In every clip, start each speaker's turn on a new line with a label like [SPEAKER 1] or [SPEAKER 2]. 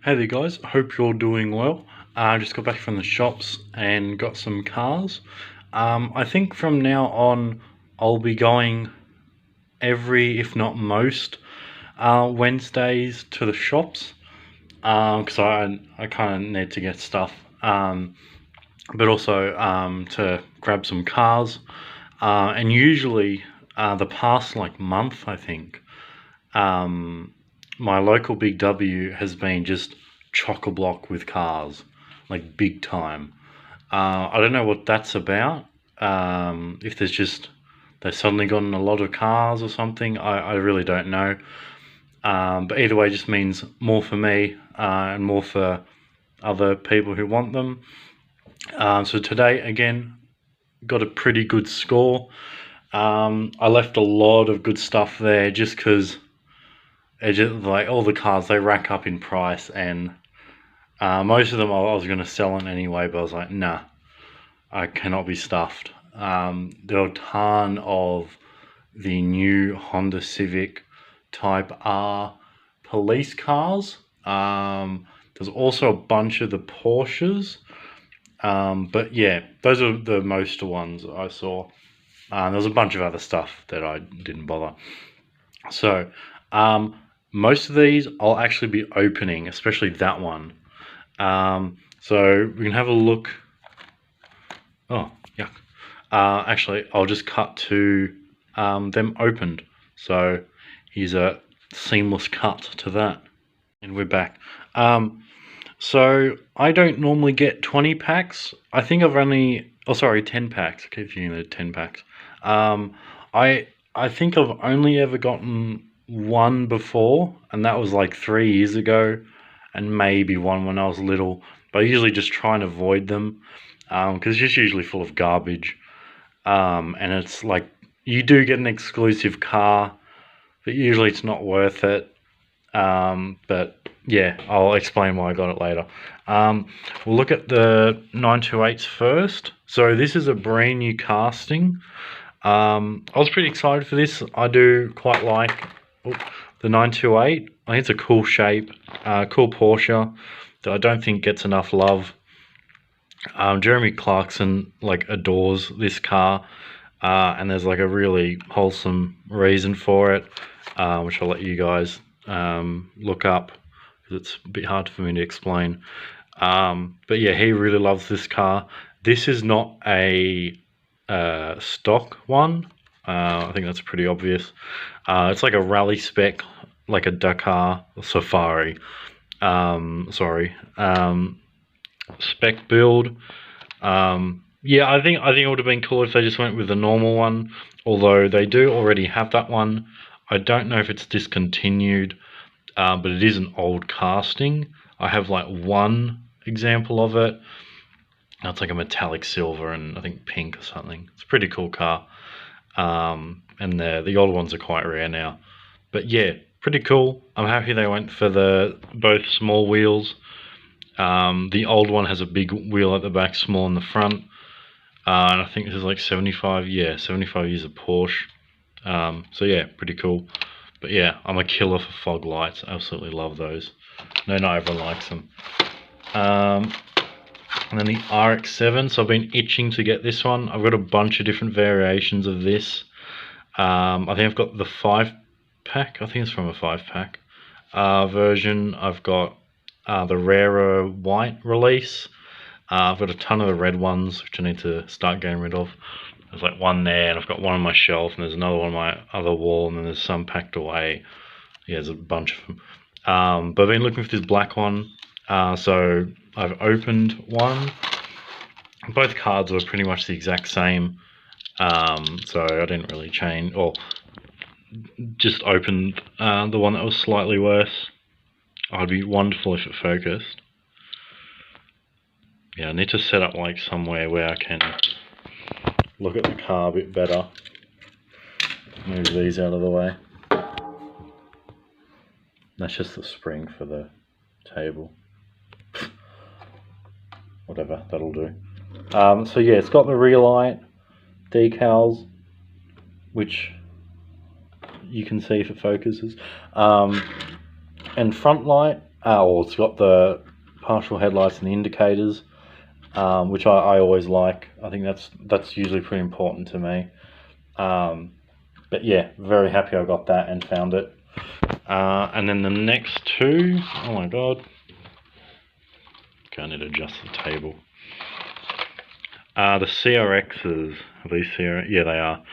[SPEAKER 1] Hey there guys, hope you're doing well. I just got back from the shops and got some cars. I think from now on I'll be going every, if not most, Wednesdays to the shops because I kind of need to get stuff, but also to grab some cars. And usually the past like month, I think, my local Big W has been just chock-a-block with cars, like big time. I don't know what that's about. If they've suddenly gotten a lot of cars or something, I really don't know. But either way, it just means more for me and more for other people who want them. So today, again, got a pretty good score. I left a lot of good stuff there just because it's just like all the cars, they rack up in price, and most of them I was going to sell them anyway, but I was like, nah, I cannot be stuffed. There are a ton of the new Honda Civic Type R police cars. There's also a bunch of the Porsches. But yeah, those are the most ones I saw. There's a bunch of other stuff that I didn't bother. So, most of these I'll actually be opening, especially that one. So we can have a look. Oh, yuck. Actually, I'll just cut to them opened. So here's a seamless cut to that. And we're back. So I don't normally get 20 packs. I think I've only, 10 packs. I keep thinking they're 10 packs. I think I've only ever gotten one before, and that was like 3 years ago, and maybe one when I was little. But I usually just try and avoid them because it's just usually full of garbage. And it's like you do get an exclusive car, but usually it's not worth it. But yeah, I'll explain why I got it later. We'll look at the 928s first. So this is a brand new casting. I was pretty excited for this. I do quite like the 928. I think it's a cool shape, cool Porsche that I don't think gets enough love. Jeremy Clarkson like adores this car, and there's like a really wholesome reason for it, which I'll let you guys look up because it's a bit hard for me to explain. But yeah, he really loves this car. This is not a stock one. I think that's pretty obvious. It's like a rally spec, like a Dakar Safari. Spec build. Yeah, I think it would have been cool if they just went with the normal one. Although they do already have that one. I don't know if it's discontinued, but it is an old casting. I have like one example of it. It's like a metallic silver and I think pink or something. It's a pretty cool car. And the old ones are quite rare now. But yeah, pretty cool. I'm happy they went for the both small wheels. The old one has a big wheel at the back, small in the front. And I think this is like 75 years of Porsche. So yeah, pretty cool. But yeah, I'm a killer for fog lights. Absolutely love those. No, not everyone likes them. And then the RX-7. So I've been itching to get this one. I've got a bunch of different variations of this. I think I've got the 5-pack. I think it's from a 5-pack version. I've got the rarer white release. I've got a ton of the red ones, which I need to start getting rid of. There's like one there, and I've got one on my shelf, and there's another one on my other wall, and then there's some packed away. Yeah, there's a bunch of them. But I've been looking for this black one. So I've opened one. Both cards were pretty much the exact same. So I didn't really change, or just opened the one that was slightly worse. Oh, it'd be wonderful if it focused. Yeah, I need to set up like somewhere where I can look at the car a bit better. Move these out of the way. That's just the spring for the table. Whatever, that'll do. So yeah, it's got the rear light decals, which you can see if it focuses. And front light, Well, it's got the partial headlights and the indicators, which I always like. I think that's usually pretty important to me. But yeah, very happy I got that and found it. And then the next two, oh my god. Okay, I need to adjust the table. The CRXs, are these CRX? Yeah, they are.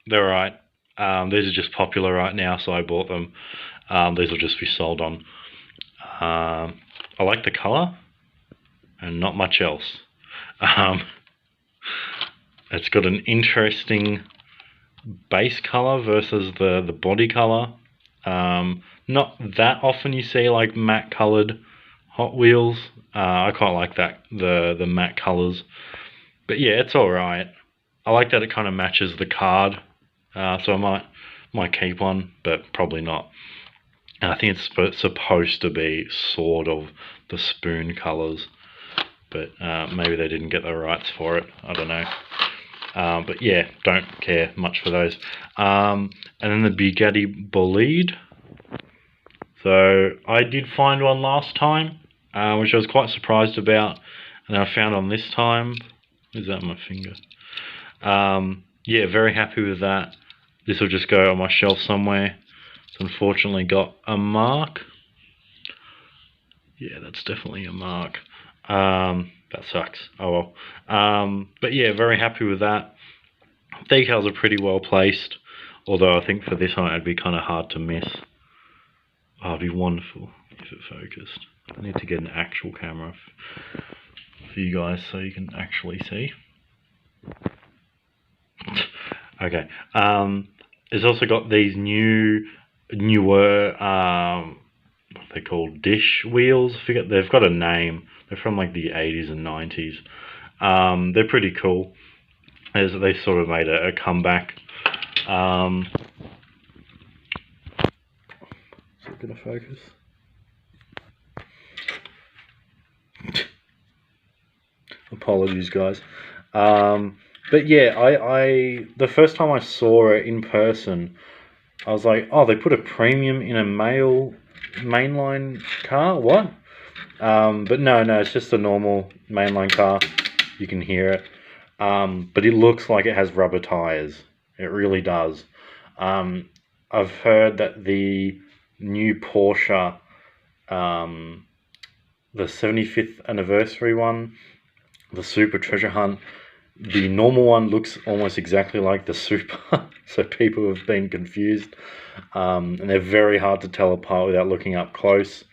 [SPEAKER 1] They're right. These are just popular right now, so I bought them. These will just be sold on. I like the colour, and not much else. It's got an interesting base colour versus the body colour. Not that often you see like matte coloured Hot Wheels. I quite like that, the matte colours. But yeah, it's alright. I like that it kind of matches the card. So I might keep one, but probably not. And I think it's supposed to be sort of the spoon colours, but maybe they didn't get the rights for it. I don't know. But yeah, don't care much for those. And then the Bugatti Bolide. So I did find one last time, which I was quite surprised about, and then I found one this time. Is that my finger? Yeah, very happy with that. This will just go on my shelf somewhere. It's unfortunately got a mark. Yeah, that's definitely a mark. That sucks. Oh well. But yeah, very happy with that. Decals are pretty well placed, although I think for this one it'd be kind of hard to miss. Oh, it'd be wonderful if it focused. I need to get an actual camera for you guys so you can actually see. Okay. It's also got these newer, what are they called? Dish wheels. I forget. They've got a name. They're from like the 80s and 90s. They're pretty cool. As they sort of made a comeback. Is it gonna focus? Apologies, guys. But yeah, I the first time I saw it in person, I was like, oh, they put a premium in a mainline car? What? But no, it's just a normal mainline car. You can hear it. But it looks like it has rubber tires. It really does. I've heard that the new Porsche, the 75th anniversary one, the Super Treasure Hunt, the normal one looks almost exactly like the Super, so people have been confused, and they're very hard to tell apart without looking up close.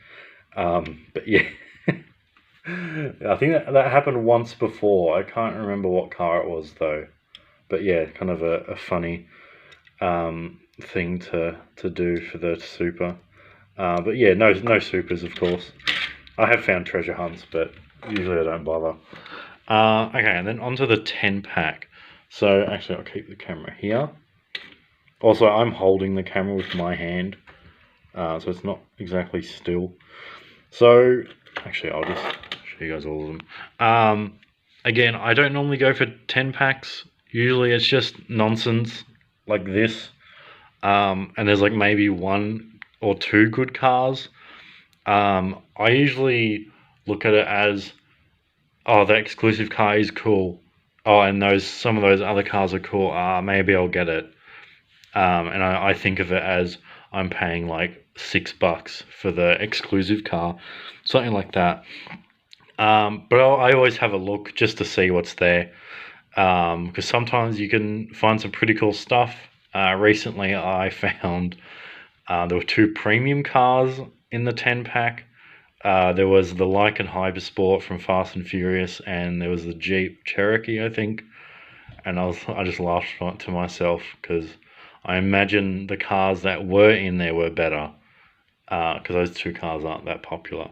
[SPEAKER 1] But yeah, I think that happened once before. I can't remember what car it was though. But yeah, kind of a funny thing to do for the Super. But yeah, no Supers, of course. I have found treasure hunts, but usually I don't bother. Okay, and then onto the 10 pack. So actually, I'll keep the camera here. Also, I'm holding the camera with my hand, so it's not exactly still. So actually, I'll just show you guys all of them. Again, I don't normally go for 10 packs. Usually it's just nonsense like this. And there's like maybe one or two good cars. I usually look at it as, oh, that exclusive car is cool. Oh, and some of those other cars are cool. Maybe I'll get it. And I think of it as I'm paying like $6 for the exclusive car, something like that. But I always have a look just to see what's there, because sometimes you can find some pretty cool stuff. Recently, I found there were two premium cars in the 10 pack. There was the Lykan Hypersport from Fast and Furious, and there was the Jeep Cherokee, I think. And I just laughed to myself because I imagine the cars that were in there were better, because those two cars aren't that popular.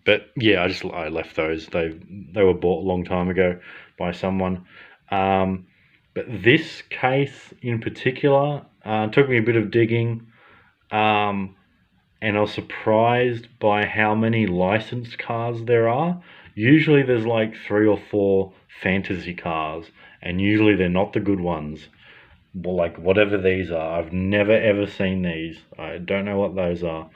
[SPEAKER 1] But yeah, I left those. They were bought a long time ago by someone. But this case in particular took me a bit of digging, and I was surprised by how many licensed cars there are. Usually there's like 3 or 4 fantasy cars, and usually they're not the good ones. Well, like whatever these are, I've never ever seen these. I don't know what those are.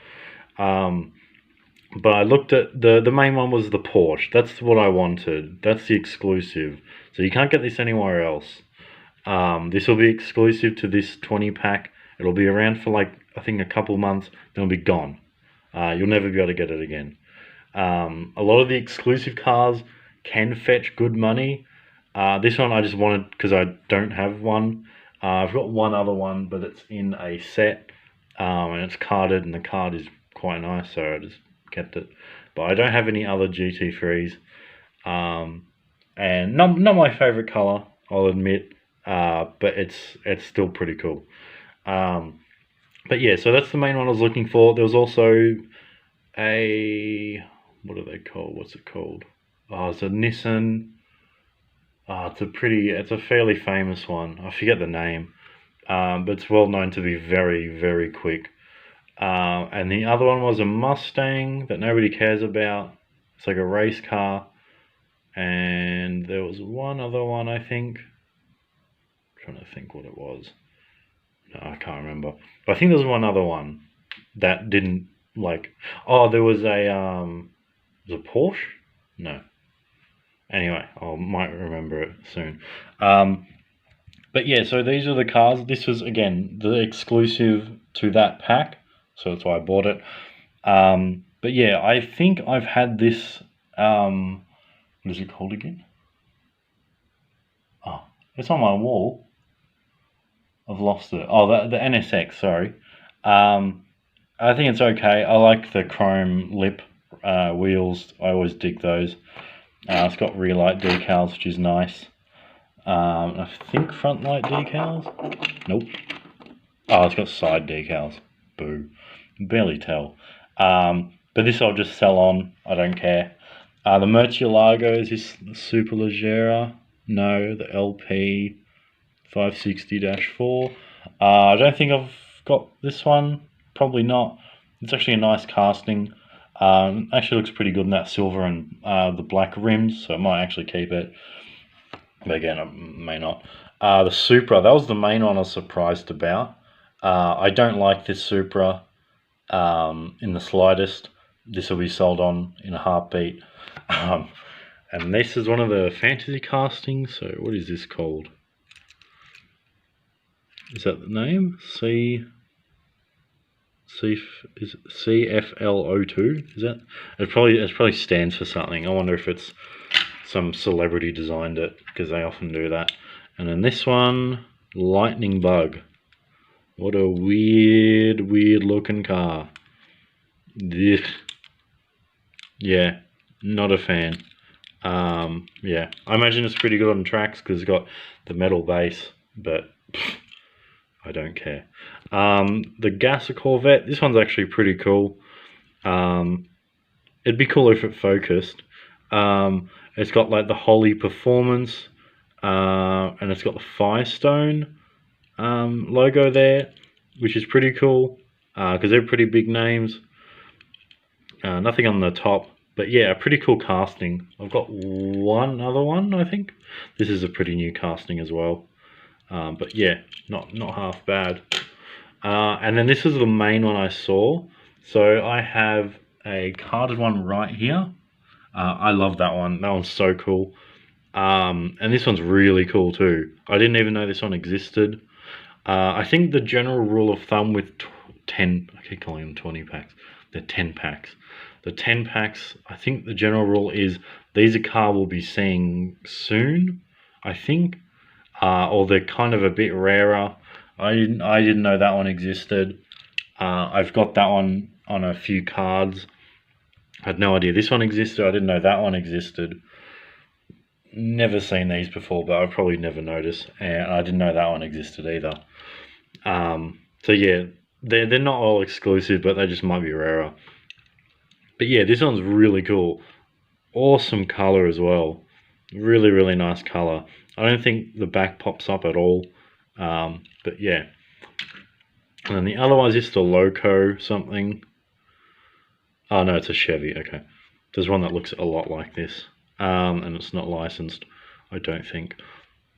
[SPEAKER 1] But I looked at the main one was the Porsche. That's what I wanted. That's the exclusive. So you can't get this anywhere else. This will be exclusive to this 20 pack. It'll be around for like I think a couple months. Then it'll be gone. You'll never be able to get it again. A lot of the exclusive cars can fetch good money. This one I just wanted because I don't have one. I've got one other one, but it's in a set, and it's carded, and the card is quite nice, so I just kept it. But I don't have any other GT3s, and not my favorite color, I'll admit, but it's still pretty cool. But yeah, so that's the main one I was looking for. There was also a what are they called? What's it called? Oh, it's a Nissan. It's a fairly famous one. I forget the name, but it's well known to be very, very quick. And the other one was a Mustang that nobody cares about. It's like a race car. And there was one other one, I think. I'm trying to think what it was. No, I can't remember. But I think there was one other one that didn't like. Oh, there was was a Porsche? No. Anyway, I might remember it soon. But yeah, so these are the cars. This was again the exclusive to that pack, so that's why I bought it. But yeah, I think I've had this. What is it called again? Oh, it's on my wall. I've lost it. Oh, the NSX. Sorry. I think it's okay. I like the chrome lip wheels. I always dig those. It's got rear light decals, which is nice. I think front light decals. Nope. Oh, it's got side decals. Boo. Barely tell. But this I'll just sell on. I don't care. The Murcielago is this Superleggera. No, the LP 560-4. I don't think I've got this one. Probably not. It's actually a nice casting. Actually looks pretty good in that silver and the black rims, so I might actually keep it. But again, I may not. The Supra, that was the main one I was surprised about. I don't like this Supra in the slightest. This will be sold on in a heartbeat. And this is one of the fantasy castings. So what is this called? Is that the name? Is CFL02? Is that? It probably stands for something. I wonder if it's some celebrity designed it, because they often do that. And then this one, Lightning Bug. What a weird looking car. Yeah, not a fan. Yeah, I imagine it's pretty good on tracks because it's got the metal base, but I don't care. The Gasser Corvette, this one's actually pretty cool. It'd be cool if it focused. It's got like the Holly Performance, and it's got the Firestone logo there, which is pretty cool because they're pretty big names. Nothing on the top, but yeah, a pretty cool casting. I've got one other one, I think. This is a pretty new casting as well. But yeah, not half bad. And then this is the main one I saw. So I have a carded one right here. I love that one. That one's so cool. And this one's really cool too. I didn't even know this one existed. I think the general rule of thumb with 10, I keep calling them 20 packs. They're 10 packs. The 10 packs, I think the general rule is these a car will be seeing soon, I think. Or they're kind of a bit rarer. I didn't know that one existed. I've got that one on a few cards. I had no idea this one existed. I didn't know that one existed. Never seen these before, but I've probably never noticed. And I didn't know that one existed either. So yeah, they're not all exclusive, but they just might be rarer. But yeah, this one's really cool. Awesome color as well. Really nice color. I don't think the back pops up at all. But yeah. And then the other one is just a Loco something. Oh no, it's a Chevy. Okay. There's one that looks a lot like this. And it's not licensed, I don't think.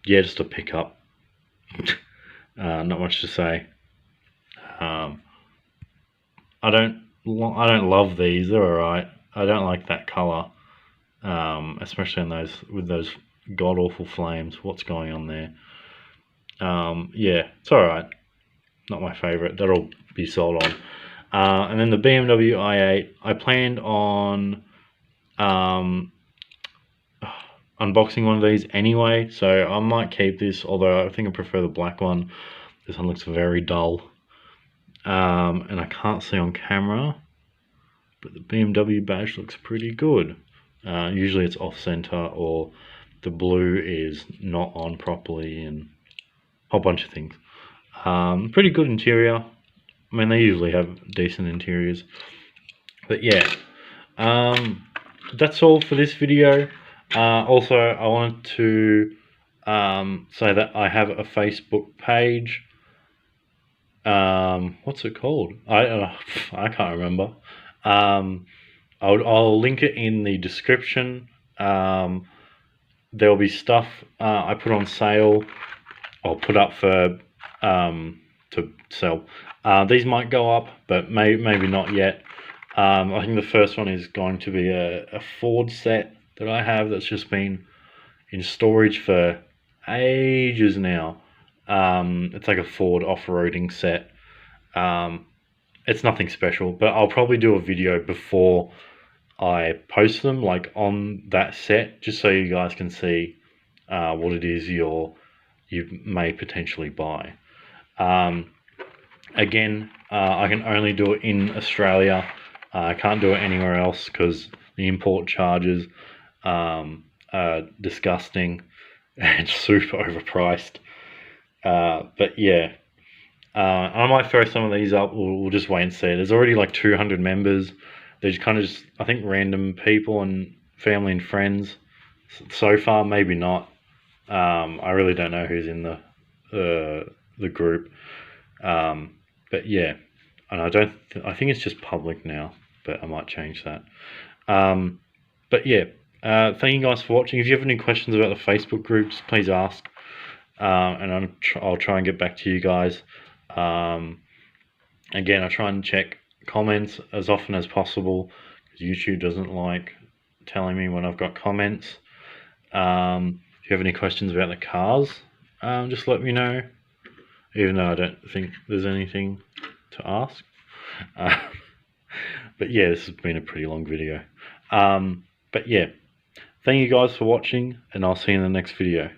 [SPEAKER 1] Yeah, just a pickup. Not much to say. I don't I don't love these. They're alright. I don't like that color, especially in those with those god awful flames. What's going on there? Yeah, it's alright. Not my favorite. That'll be sold on. And then the BMW i8. I planned on unboxing one of these anyway, so I might keep this. Although I think I prefer the black one. This one looks very dull. And I can't see on camera, but the BMW badge looks pretty good. Usually it's off center, or the blue is not on properly, and a whole bunch of things. Pretty good interior. I mean, they usually have decent interiors. But yeah, that's all for this video. Also, I wanted to say that I have a Facebook page. What's it called? I can't remember. I'll link it in the description. There'll be stuff I put on sale. I'll put up for to sell. These might go up, but maybe not yet. I think the first one is going to be a Ford set that I have that's just been in storage for ages now. It's like a Ford off-roading set. It's nothing special, but I'll probably do a video before I post them, like on that set, just so you guys can see what it is you may potentially buy. Again, I can only do it in Australia. I can't do it anywhere else because the import charges are disgusting and super overpriced. But yeah, I might throw some of these up. We'll just wait and see. There's already like 200 members. They're just kind of just, I think, random people and family and friends. So far, maybe not. I really don't know who's in the group. But yeah, and I think it's just public now, but I might change that. But yeah, thank you guys for watching. If you have any questions about the Facebook groups, please ask, and I'll try and get back to you guys. Again, I try and check comments as often as possible because YouTube doesn't like telling me when I've got comments. If you have any questions about the cars, just let me know, even though I don't think there's anything to ask. But yeah, this has been a pretty long video. But yeah, thank you guys for watching, and I'll see you in the next video.